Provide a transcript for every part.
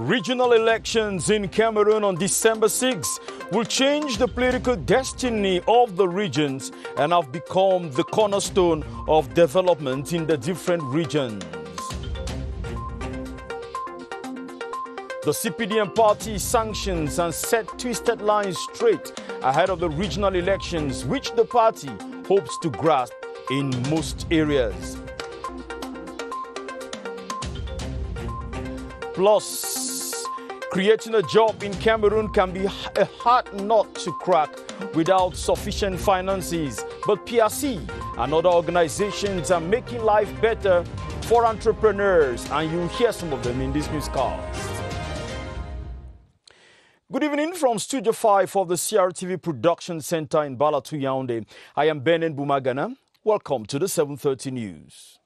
Regional elections in Cameroon on December 6 will change the political destiny of the regions and have become the cornerstone of development in the different regions. The CPDM party sanctions and set twisted lines straight ahead of the regional elections, which the party hopes to grasp in most areas. Plus, creating a job in Cameroon can be a hard nut to crack without sufficient finances. But PRC and other organizations are making life better for entrepreneurs, and you'll hear some of them in this newscast. Good evening from Studio 5 of the CRTV Production Center in Balatou, Yaoundé. I am Benin Bumagana. Welcome to the 7:30 News.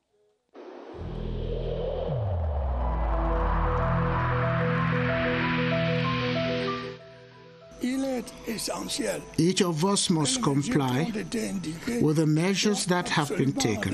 Each of us must comply with the measures that have been taken.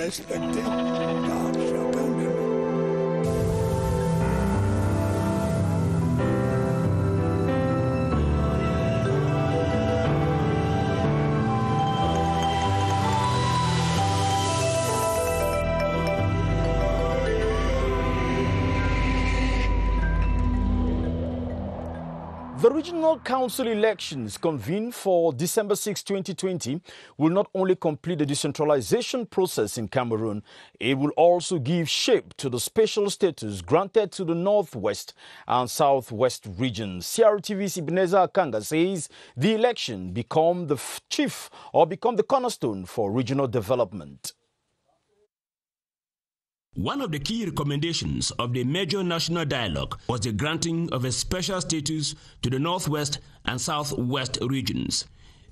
The regional council elections convened for December 6, 2020 will not only complete the decentralization process in Cameroon, it will also give shape to the special status granted to the Northwest and Southwest regions. CRTV's Ebenezer Akanga says the election become the cornerstone for regional development. One of the key recommendations of the major national dialogue was the granting of a special status to the Northwest and Southwest regions.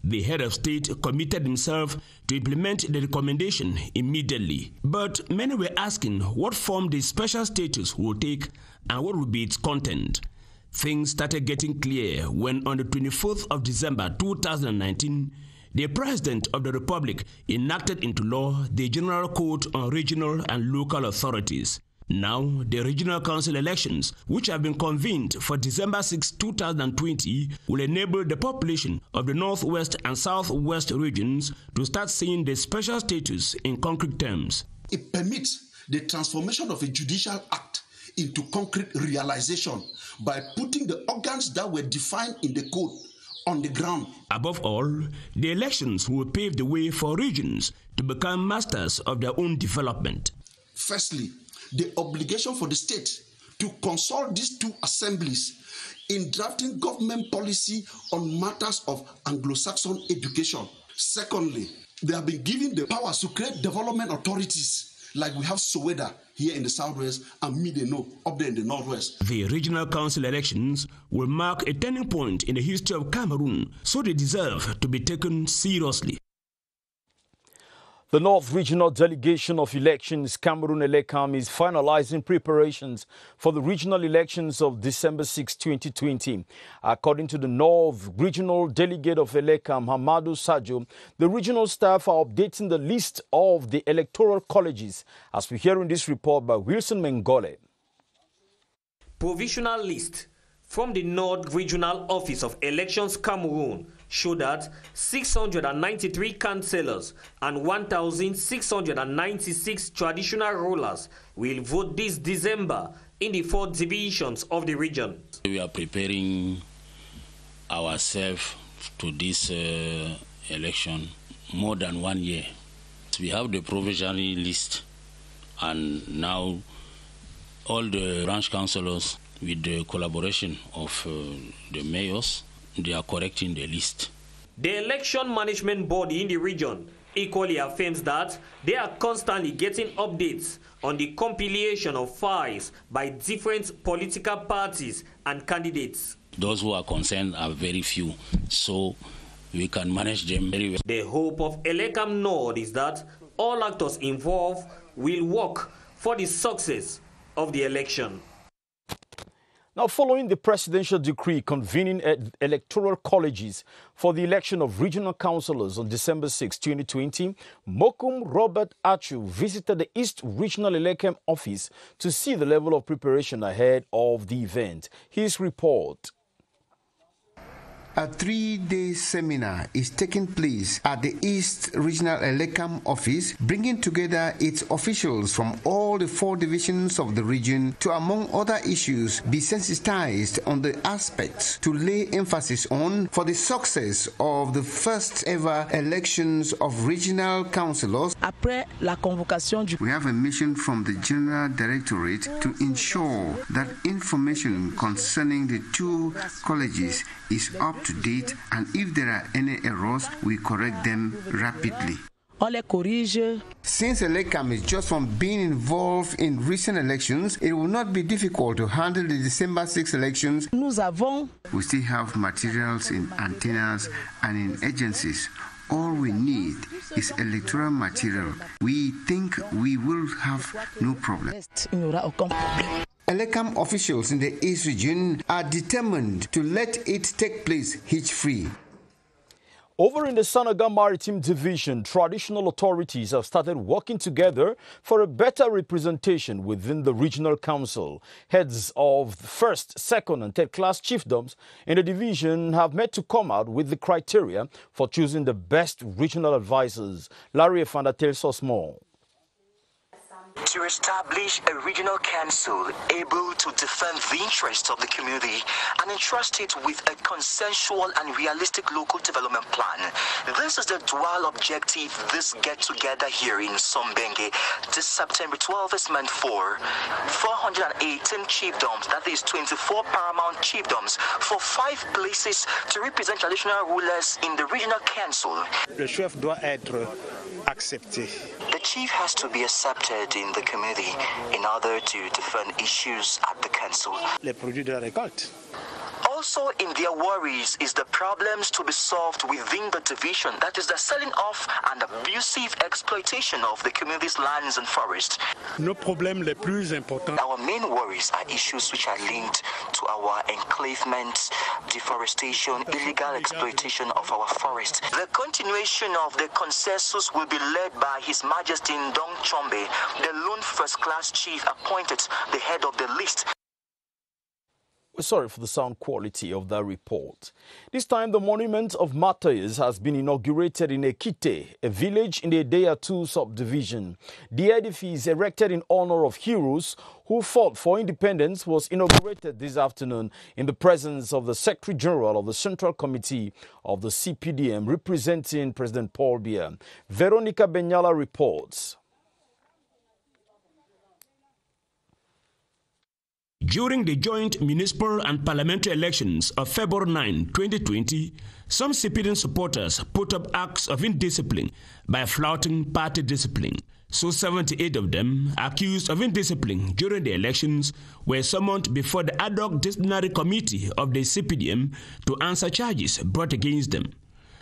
The head of state committed himself to implement the recommendation immediately. But many were asking what form the special status will take and what will be its content. Things started getting clear when on the 24th of December 2019, the President of the Republic enacted into law the General Code on Regional and Local Authorities. Now, the Regional Council elections, which have been convened for December 6, 2020, will enable the population of the Northwest and Southwest regions to start seeing the special status in concrete terms. It permits the transformation of a judicial act into concrete realization by putting the organs that were defined in the code on the ground. Above all, the elections will pave the way for regions to become masters of their own development. Firstly, the obligation for the state to consult these two assemblies in drafting government policy on matters of Anglo-Saxon education. Secondly, they have been given the powers to create development authorities like we have Soweda here in the Southwest and Mideno up there in the Northwest. The regional council elections will mark a turning point in the history of Cameroon, so they deserve to be taken seriously. The North Regional Delegation of Elections, Cameroon Elecam, is finalizing preparations for the regional elections of December 6, 2020. According to the North Regional Delegate of Elecam, Hamadou Sadio, the regional staff are updating the list of the electoral colleges, as we hear in this report by Wilson Mengole. Provisional list from the North Regional Office of Elections Cameroon show that 693 councillors and 1,696 traditional rulers will vote this December in the 4 divisions of the region. We are preparing ourselves to this election more than 1 year. We have the provisional list, and now all the branch councillors, with the collaboration of the mayors, they are correcting the list. The election management body in the region equally affirms that they are constantly getting updates on the compilation of files by different political parties and candidates. Those who are concerned are very few, so we can manage them very well. The hope of Elecam North is that all actors involved will work for the success of the election. Now, following the presidential decree convening electoral colleges for the election of regional councillors on December 6, 2020, Mokum Robert Achu visited the East Regional Elechem office to see the level of preparation ahead of the event. His report. A 3-day seminar is taking place at the East Regional Elechem office, bringing together its officials from all the 4 divisions of the region to, among other issues, be sensitized on the aspects to lay emphasis on for the success of the first ever elections of regional councillors. We have a mission from the General Directorate to ensure that information concerning the 2 colleges is up to date, and if there are any errors, we correct them rapidly. Since Elechem is just from being involved in recent elections, it will not be difficult to handle the December 6 elections. We still have materials in antennas and in agencies. All we need is electoral material. We think we will have no problem. Elechem officials in the East region are determined to let it take place hitch-free. Over in the Senegal Maritime Division, traditional authorities have started working together for a better representation within the regional council. Heads of the 1st, 2nd and 3rd class chiefdoms in the division have met to come out with the criteria for choosing the best regional advisors. Larry Efanda tells us more. To establish a regional council able to defend the interests of the community and entrust it with a consensual and realistic local development plan. This is the dual objective this get-together here in Sombenge this September 12 is meant for. 418 chiefdoms, that is 24 paramount chiefdoms, for 5 places to represent traditional rulers in the regional council. Le chef doit être accepté. The chief has to be accepted in the community in order to defend issues at the council. Les produits de la récolte. Also in their worries is the problems to be solved within the division, that is the selling off and abusive exploitation of the community's lands and forests. Nos problèmes les plus importants. Our main worries are issues which are linked to our enclavement, deforestation, illegal exploitation of our forests. The continuation of the consensus will be led by His Majesty Ndong Chombe, the lone first-class chief appointed the head of the list. We're sorry for the sound quality of that report. This time, the Monument of Martyrs has been inaugurated in Ekite, a village in the Edea-2 subdivision. The edifice, erected in honor of heroes who fought for independence, was inaugurated this afternoon in the presence of the Secretary General of the Central Committee of the CPDM, representing President Paul Biya. Veronica Benyala reports. During the joint municipal and parliamentary elections of February 9, 2020, some CPDM supporters put up acts of indiscipline by flouting party discipline. So 78 of them, accused of indiscipline during the elections, were summoned before the ad hoc disciplinary committee of the CPDM to answer charges brought against them.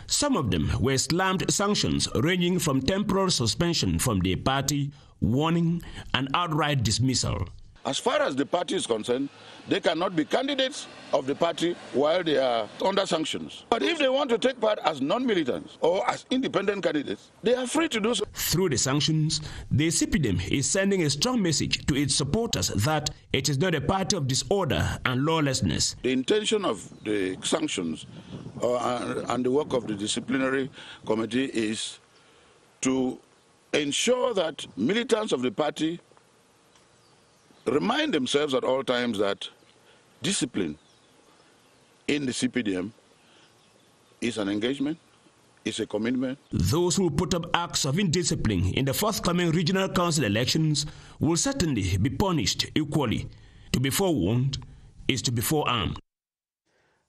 Some of them were slammed sanctions ranging from temporary suspension from the party, warning, and outright dismissal. As far as the party is concerned, they cannot be candidates of the party while they are under sanctions. But if they want to take part as non-militants or as independent candidates, they are free to do so. Through the sanctions, the CPDM is sending a strong message to its supporters that it is not a party of disorder and lawlessness. The intention of the sanctions and the work of the disciplinary committee is to ensure that militants of the party remind themselves at all times that discipline in the CPDM is an engagement, is a commitment. Those who put up acts of indiscipline in the forthcoming regional council elections will certainly be punished equally. To be forewarned is to be forearmed.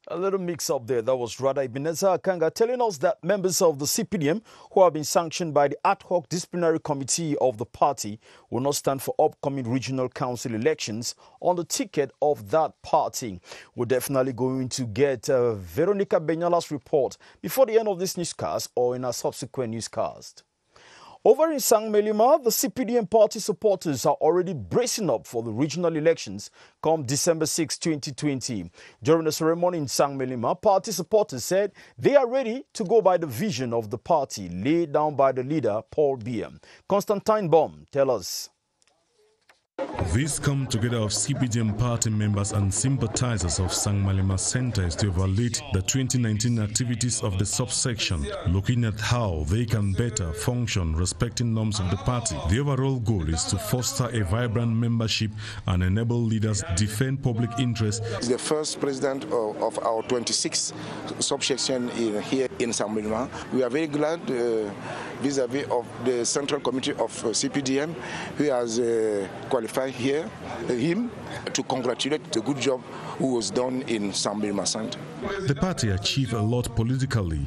A little mix-up there. That was Rada Ebenezer Akanga telling us that members of the CPDM who have been sanctioned by the ad hoc disciplinary committee of the party will not stand for upcoming regional council elections on the ticket of that party. We're definitely going to get Veronica Benyala's report before the end of this newscast or in a subsequent newscast. Over in Sangmelima, the CPDM party supporters are already bracing up for the regional elections come December 6, 2020. During the ceremony in Sangmelima, party supporters said they are ready to go by the vision of the party laid down by the leader, Paul Biya. Constantine Baum, tell us. This come together of CPDM party members and sympathizers of Sangmalima Center is to evaluate the 2019 activities of the subsection, looking at how they can better function respecting norms of the party. The overall goal is to foster a vibrant membership and enable leaders defend public interest. The first president of our 26th subsection here in Sangmalima. We are very glad vis-a-vis of the Central Committee of CPDM, who has qualified him to congratulate the good job who was done in Sangmalima Center. The party achieved a lot politically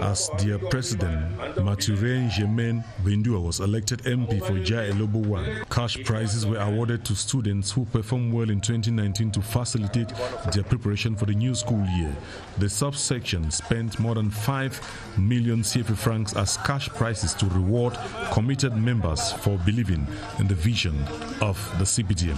as their president, Mathurin Germain Bindua, was elected MP for Jai Elobo 1. Cash prizes were awarded to students who performed well in 2019 to facilitate their preparation for the new school year. The subsection spent more than 5 million CFA francs as cash prizes to reward committed members for believing in the vision of the CPDM.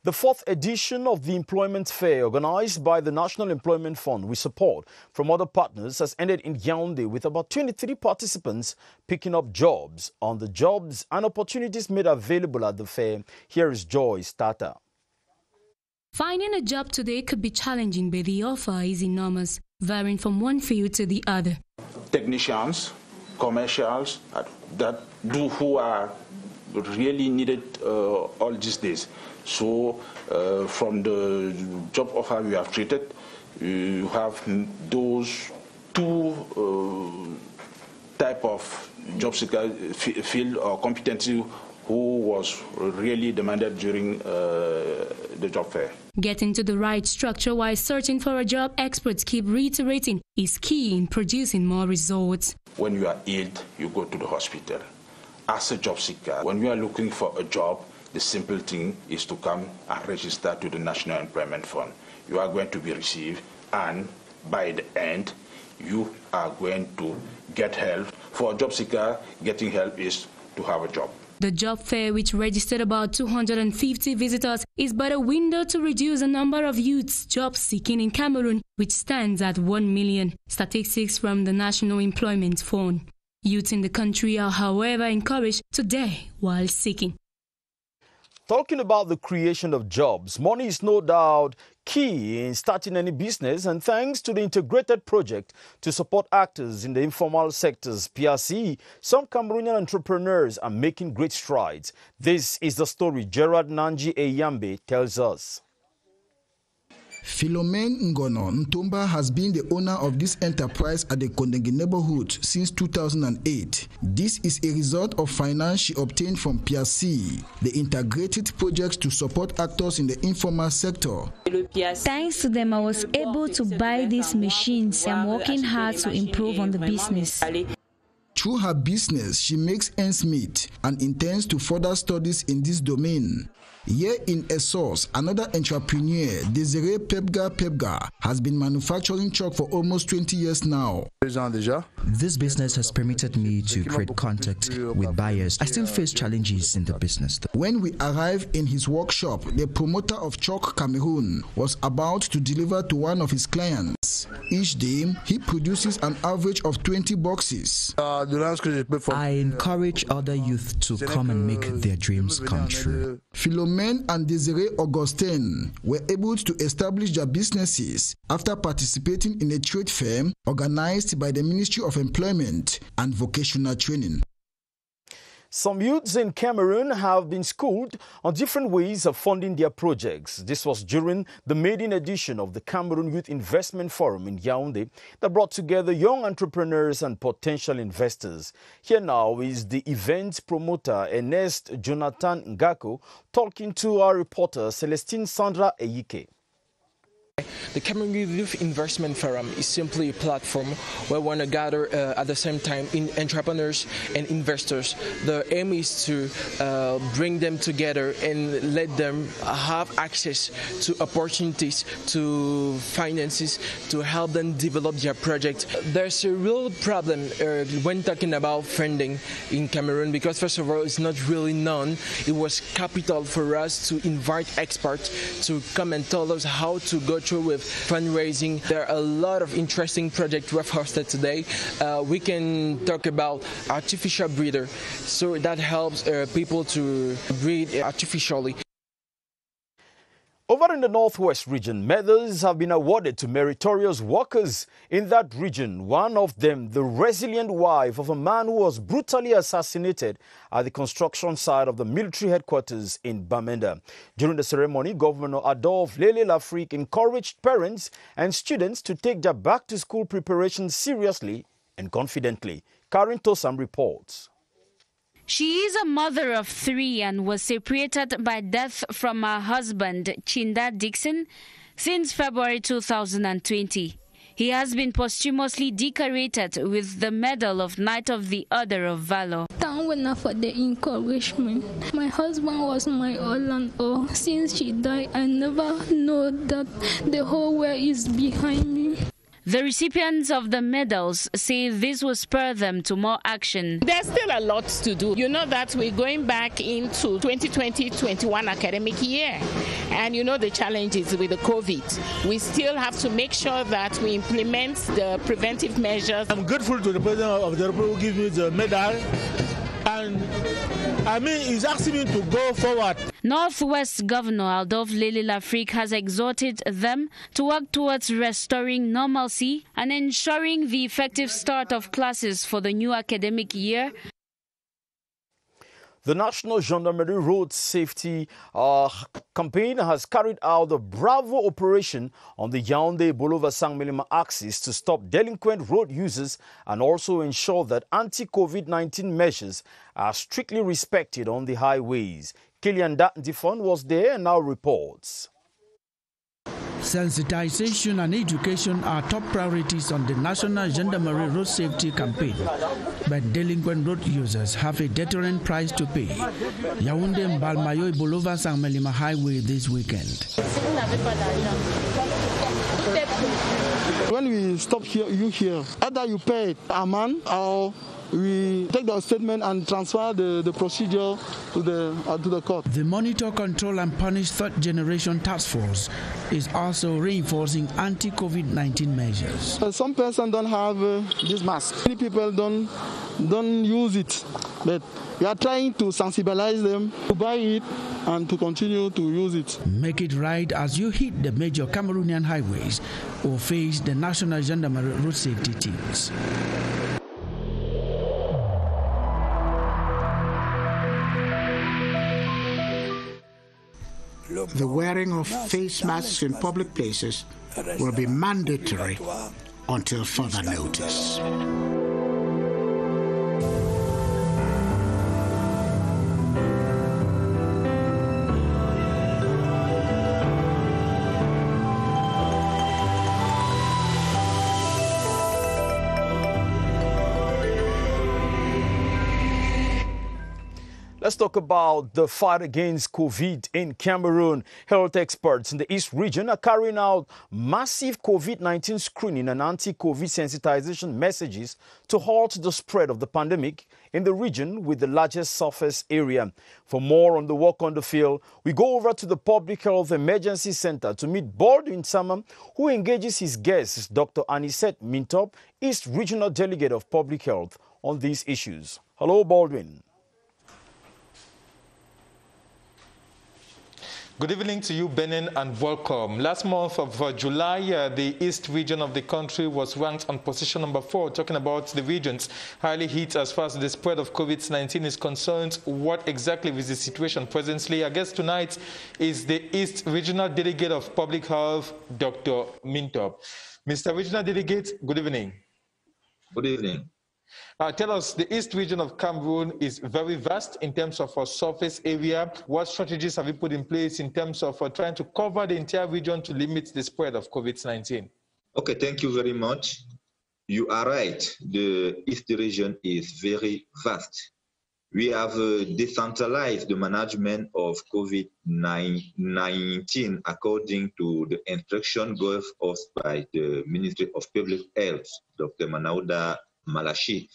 The fourth edition of the Employment Fair, organized by the National Employment Fund with support from other partners, has ended in Yaoundé with about 23 participants picking up jobs. On the jobs and opportunities made available at the fair, here is Joyce Tata. Finding a job today could be challenging, but the offer is enormous, varying from one field to the other. Technicians, commercials, who are really needed all these days. So from the job offer we have treated, you have those two type of job seeker field or competency who was really demanded during the job fair. Getting to the right structure while searching for a job, experts keep reiterating, is key in producing more results. When you are ill, you go to the hospital. As a job seeker, when you are looking for a job, the simple thing is to come and register to the National Employment Fund. You are going to be received, and by the end, you are going to get help. For a job seeker, getting help is to have a job. The job fair, which registered about 250 visitors, is but a window to reduce the number of youths job seeking in Cameroon, which stands at 1 million. Statistics from the National Employment Fund. Youths in the country are, however, encouraged to dare while seeking. Talking about the creation of jobs, money is no doubt key in starting any business, and thanks to the integrated project to support actors in the informal sectors, PRC, some Cameroonian entrepreneurs are making great strides. This is the story Gerard Nanji Eyambe tells us. Philomene Ngono Ntumba has been the owner of this enterprise at the Kondenge neighborhood since 2008. This is a result of finance she obtained from PRC, the integrated project to support actors in the informal sector. Thanks to them, I was able to buy these machines. I'm working hard to improve on the business. Through her business, she makes ends meet and intends to further studies in this domain. Here in Essos, another entrepreneur, Desiree Pepga, has been manufacturing chalk for almost 20 years now. This business has permitted me to create contact with buyers. I still face challenges in the business, though. When we arrived in his workshop, the promoter of Chalk Cameroon was about to deliver to one of his clients. Each day, he produces an average of 20 boxes. I encourage other youth to come and make their dreams come true. Philomene and Desiree Augustin were able to establish their businesses after participating in a trade fair organized by the Ministry of Employment and Vocational Training. Some youths in Cameroon have been schooled on different ways of funding their projects. This was during the maiden edition of the Cameroon Youth Investment Forum in Yaoundé that brought together young entrepreneurs and potential investors. Here now is the event promoter Ernest Jonathan Ngako talking to our reporter Celestine Sandra Eyike. The Cameroon Youth Investment Forum is simply a platform where we want to gather at the same time entrepreneurs and investors. The aim is to bring them together and let them have access to opportunities, to finances, to help them develop their project. There's a real problem when talking about funding in Cameroon because first of all, it's not really known. It was capital for us to invite experts to come and tell us how to go through with fundraising. There are a lot of interesting projects we've hosted today. We can talk about artificial breeder, so that helps people to breed artificially. Over in the Northwest region, medals have been awarded to meritorious workers in that region. One of them, the resilient wife of a man who was brutally assassinated at the construction site of the military headquarters in Bamenda. During the ceremony, Governor Adolphe Lele-Lafrique encouraged parents and students to take their back-to-school preparations seriously and confidently. Karin Tosam reports. She is a mother of 3 and was separated by death from her husband, Chinda Dixon, since February 2020. He has been posthumously decorated with the Medal of Knight of the Order of Valor. Thank you for the encouragement. My husband was my all and all. Since she died, I never know that the whole world is behind me. The recipients of the medals say this will spur them to more action. There's still a lot to do. You know that we're going back into 2020-21 academic year. And you know the challenges with the COVID. We still have to make sure that we implement the preventive measures. I'm grateful to the President of the Republic who gave me the medal. And I mean, he's asking me to go forward. Northwest Governor Adolphe Lele-Lafrique has exhorted them to work towards restoring normalcy and ensuring the effective start of classes for the new academic year. The National Gendarmerie Road Safety Campaign has carried out the Bravo operation on the Yaoundé-Bolova-Sangmelima axis to stop delinquent road users and also ensure that anti-COVID-19 measures are strictly respected on the highways. Kilian Difon was there and now reports. Sensitization and education are top priorities on the National Gendarmerie Road Safety Campaign, but delinquent road users have a deterrent price to pay. Yaoundé-Mbalmayo-Bolova-Sangmelima Highway this weekend. When we stop here, either you pay a man or we take the statement and transfer the procedure to the court. The Monitor, Control and Punish Third Generation Task Force is also reinforcing anti-COVID-19 measures. Some persons don't have this mask. Many people don't use it, but we are trying to sensibilize them to buy it and to continue to use it. Make it right as you hit the major Cameroonian highways or face the National Gendarmerie Road Safety teams. The wearing of face masks in public places will be mandatory until further notice. Let's talk about the fight against COVID in Cameroon. Health experts in the East region are carrying out massive COVID-19 screening and anti-COVID sensitization messages to halt the spread of the pandemic in the region with the largest surface area. For more on the work on the field, we go over to the Public Health Emergency Center to meet Baldwin Sama, who engages his guests, Dr. Anisette Mintop, East Regional Delegate of Public Health, on these issues. Hello, Baldwin. Good evening to you, Benin, and welcome. Last month of July, the East region of the country was ranked on position number 4, talking about the regions highly hit as far as the spread of COVID-19 is concerned. What exactly is the situation presently? Our guest tonight is the East Regional Delegate of Public Health, Dr. Mintop. Mr. Regional Delegate, good evening. Good evening. Tell us, the East region of Cameroon is very vast in terms of surface area. What strategies have you put in place in terms of trying to cover the entire region to limit the spread of COVID-19? Okay, thank you very much. You are right. The East region is very vast. We have decentralized the management of COVID-19 according to the instruction given us by the Ministry of Public Health, Dr. Manauda Malachi.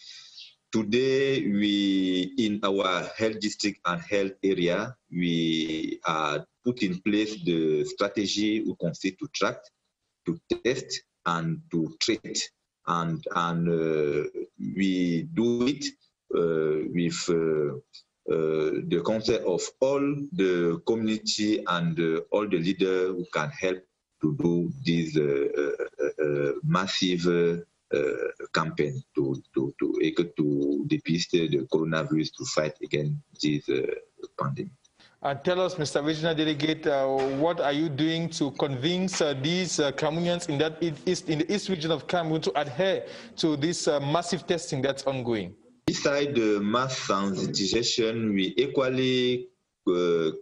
Today, in our health district and health area, we put in place the strategy we consider to track, to test, and to treat. And we do it with the concept of all the community and all the leaders who can help to do this massive campaign to depist the coronavirus, to fight against this pandemic. And tell us, Mr. Regional Delegate, what are you doing to convince these Cameroonians in the East region of Cameroon to adhere to this massive testing that's ongoing? Beside the mass sensitization, we equally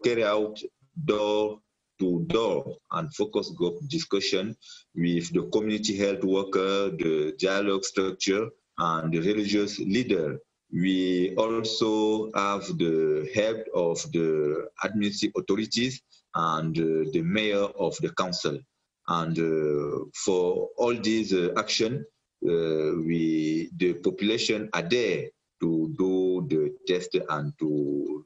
carry out door-to-door and focus group discussion with the community health worker, the dialogue structure, and the religious leader. We also have the help of the administrative authorities and the mayor of the council. And for all these action, the population are there to do the test and to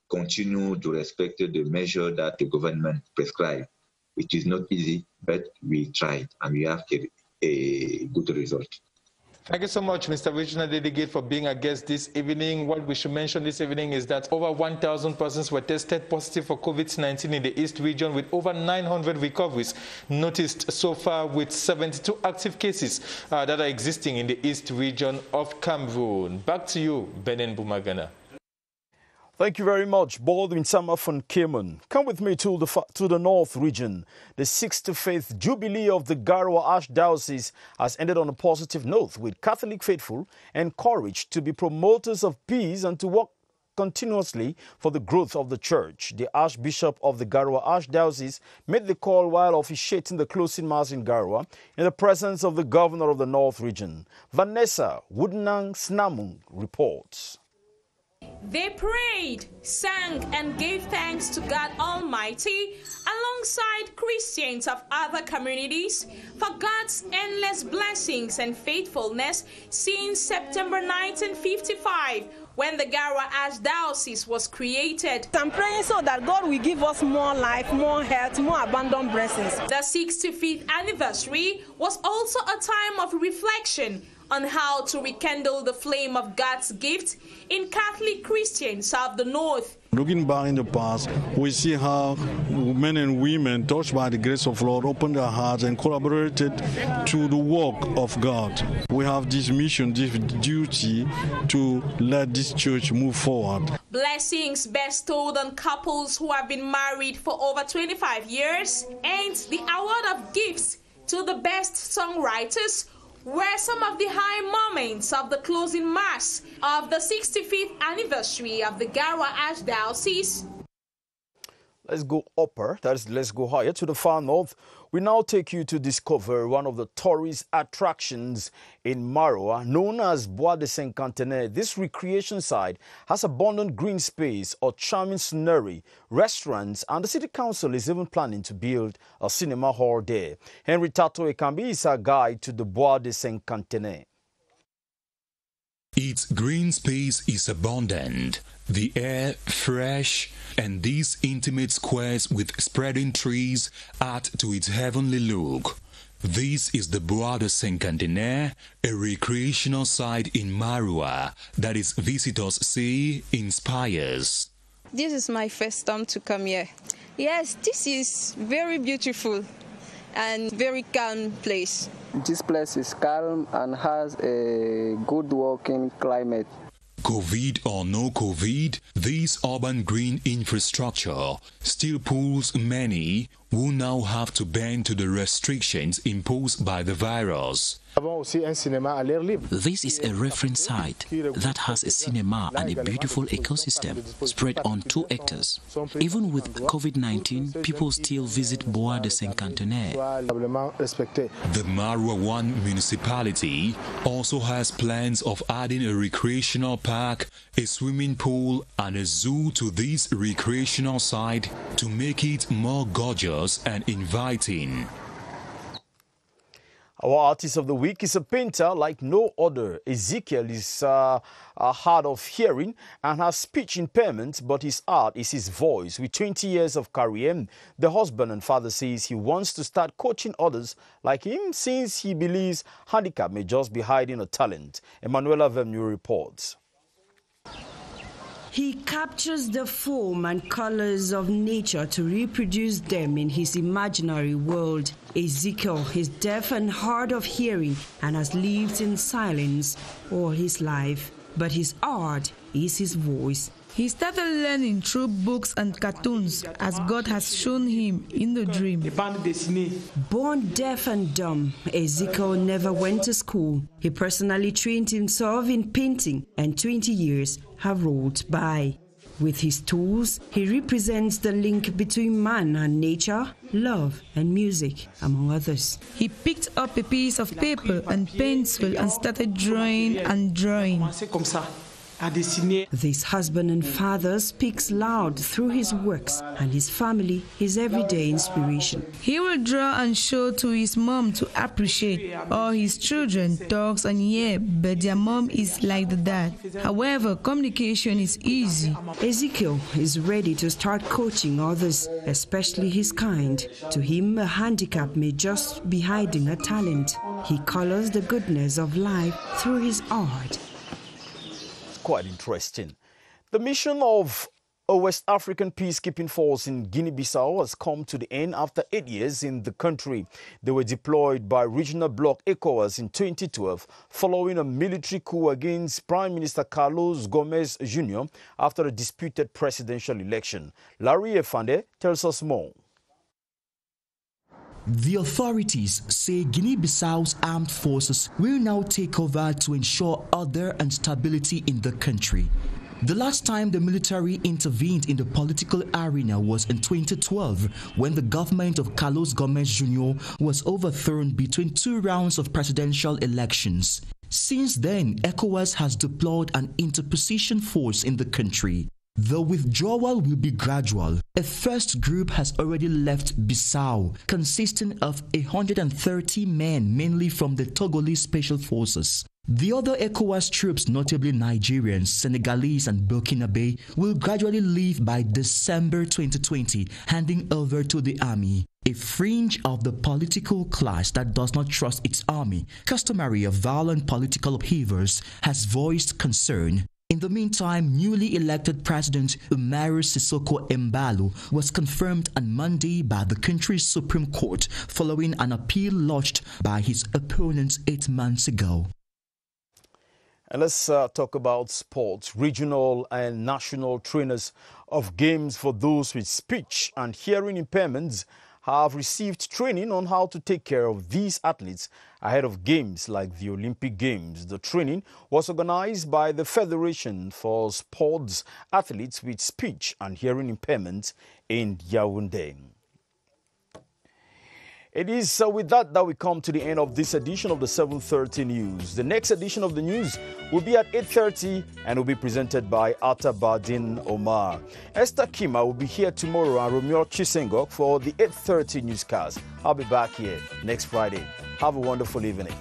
continue to respect the measure that the government prescribed. It is not easy, but we tried and we have a good result. Thank you so much, Mr. Regional Delegate, for being our guest this evening. What we should mention this evening is that over 1,000 persons were tested positive for COVID-19 in the East region, with over 900 recoveries noticed so far, with 72 active cases that are existing in the East region of Cameroon. Back to you, Benin Bumagana. Thank you very much, Baldwin Sama from Cayman. Come with me to the North region. The 65th Jubilee of the Garoua Archdiocese has ended on a positive note, with Catholic faithful encouraged to be promoters of peace and to work continuously for the growth of the church. The Archbishop of the Garoua Archdiocese made the call while officiating the closing mass in Garoua in the presence of the governor of the North region. Vanessa Woodnang Snamung reports. They prayed, sang, and gave thanks to God Almighty alongside Christians of other communities for God's endless blessings and faithfulness since September 1955, when the Garoua Archdiocese was created. I'm praying so that God will give us more life, more health, more abundant blessings. The 65th anniversary was also a time of reflection on how to rekindle the flame of God's gift in Catholic Christians of the North. Looking back in the past, we see how men and women, touched by the grace of the Lord, opened their hearts and collaborated to the work of God. We have this mission, this duty to let this church move forward. Blessings bestowed on couples who have been married for over 25 years, and the award of gifts to the best songwriters were some of the high moments of the closing mass of the 65th anniversary of the Garoua Archdiocese. Let's go upper, that is, let's go higher to the far north. We now take you to discover one of the tourist attractions in Maroua, known as Bois de Cinquantenaire. This recreation site has abundant green space, a charming scenery, restaurants, and the city council is even planning to build a cinema hall there. Henry Tato Ekambi is our guide to the Bois de Cinquantenaire. Its green space is abundant, the air fresh, and these intimate squares with spreading trees add to its heavenly look. This is the Bois de Cinquantenaire, a recreational site in Maroua that its visitors say inspires. This is my first time to come here. Yes, this is very beautiful and very calm place. This place is calm and has a good working climate. COVID or no COVID, this urban green infrastructure still pulls many who now have to bend to the restrictions imposed by the virus. This is a reference site that has a cinema and a beautiful ecosystem spread on 2 hectares. Even with COVID-19, people still visit Bois de Saint-Cantonais. The Marwa 1 municipality also has plans of adding a recreational park, a swimming pool and a zoo to this recreational site to make it more gorgeous and inviting. Our artist of the week is a painter like no other. Ezekiel is hard of hearing and has speech impairment, but his art is his voice. With 20 years of career, the husband and father says he wants to start coaching others like him since he believes handicap may just be hiding a talent. Emanuela Vemnu reports. He captures the form and colors of nature to reproduce them in his imaginary world. Ezekiel is deaf and hard of hearing and has lived in silence all his life. But his art is his voice. He started learning through books and cartoons as God has shown him in the dream. Born deaf and dumb, Ezekiel never went to school. He personally trained himself in painting, and 20 years have rolled by. With his tools, he represents the link between man and nature, love and music, among others. He picked up a piece of paper and pencil and started drawing and drawing. This husband and father speaks loud through his works, and his family his everyday inspiration. He will draw and show to his mom to appreciate. All his children talks and but their mom is like the dad. However, communication is easy. Ezekiel is ready to start coaching others, especially his kind. To him, a handicap may just be hiding a talent. He colors the goodness of life through his art. Quite interesting. The mission of a West African peacekeeping force in Guinea-Bissau has come to the end after 8 years in the country. They were deployed by regional bloc ECOWAS in 2012 following a military coup against Prime Minister Carlos Gomez Jr. after a disputed presidential election. Larry Efande tells us more. The authorities say Guinea-Bissau's armed forces will now take over to ensure order and stability in the country. The last time the military intervened in the political arena was in 2012, when the government of Carlos Gomez Jr. was overthrown between 2 rounds of presidential elections. Since then, ECOWAS has deployed an interposition force in the country. The withdrawal will be gradual. A first group has already left Bissau, consisting of 130 men, mainly from the Togolese Special Forces. The other ECOWAS troops, notably Nigerians, Senegalese and Burkinabe, will gradually leave by December 2020, handing over to the army. A fringe of the political class that does not trust its army, customary of violent political upheavals, has voiced concern. In the meantime, newly elected President Umaru Sissoko Embalo was confirmed on Monday by the country's Supreme Court following an appeal lodged by his opponents 8 months ago. And let's talk about sports. Regional and national trainers of games for those with speech and hearing impairments have received training on how to take care of these athletes ahead of games like the Olympic Games. The training was organized by the Federation for Sports Athletes with Speech and Hearing Impairment in Yaoundé. It is with that we come to the end of this edition of the 7:30 News. The next edition of the news will be at 8:30 and will be presented by Atabadin Omar. Esther Kima will be here tomorrow and Romeo Chisengok for the 8:30 newscast. I'll be back here next Friday. Have a wonderful evening.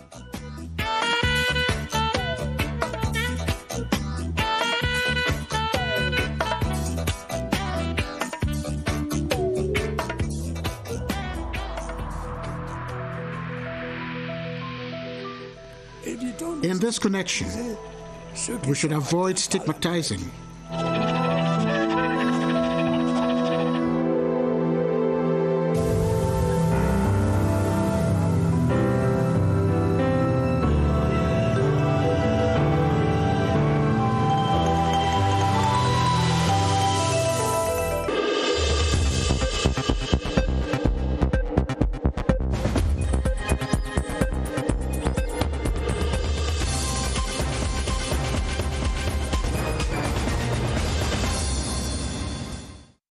In this connection, we should avoid stigmatizing